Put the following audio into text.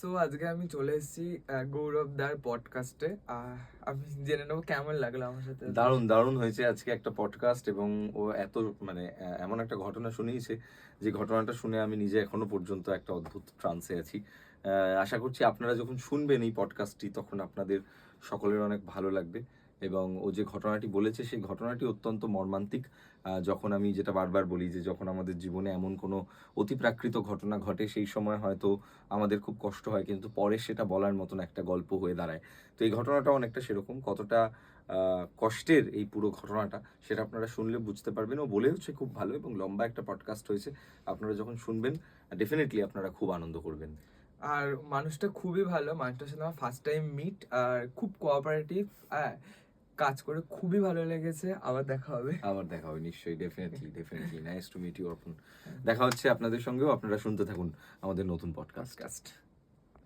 So আজকে আমি চলে এসেছি গৌরব দার পডকাস্টে। আমি জেনে নেবো কেমন লাগলো আমার সাথে। দারুণ দারুণ হয়েছে আজকে একটা পডকাস্ট, এবং ও এত মানে এমন একটা ঘটনা শুনিয়েছে যে ঘটনাটা শুনে আমি নিজে এখনো পর্যন্ত একটা অদ্ভুত ট্রান্সে আছি। আশা করছি আপনারা যখন শুনবেন এই পডকাস্টটি তখন আপনাদের সকলের অনেক ভালো লাগবে। এবং ও যে ঘটনাটি বলেছে সেই ঘটনাটি অত্যন্ত মর্মান্তিক। যখন আমি যেটা বারবার বলি যে যখন আমাদের জীবনে এমন কোনো অতিপ্রাকৃত ঘটনা ঘটে সেই সময় হয়তো আমাদের খুব কষ্ট হয়, কিন্তু পরে সেটা বলার মতন একটা গল্প হয়ে দাঁড়ায়। তো এই ঘটনাটা অনেকটা সেরকম। কতটা কষ্টের এই পুরো ঘটনাটা সেটা আপনারা শুনলে বুঝতে পারবেন। ও বলে হচ্ছে খুব ভালো এবং লম্বা একটা পডকাস্ট হয়েছে। আপনারা যখন শুনবেন ডেফিনেটলি আপনারা খুব আনন্দ করবেন। আর মানুষটা খুবই ভালো, মানুষটার সাথে আমার ফার্স্ট টাইম মিট, আর খুব কোঅপারেটিভ। কাজ করে খুবই ভালো লেগেছে। আবার দেখা হবে। আবার দেখা হবে নিশ্চয়ই, definitely nice to meet you Arpan. দেখা হচ্ছে আপনাদের সঙ্গেও। আপনারা শুনতে থাকুন আমাদের নতুন পডকাস্ট।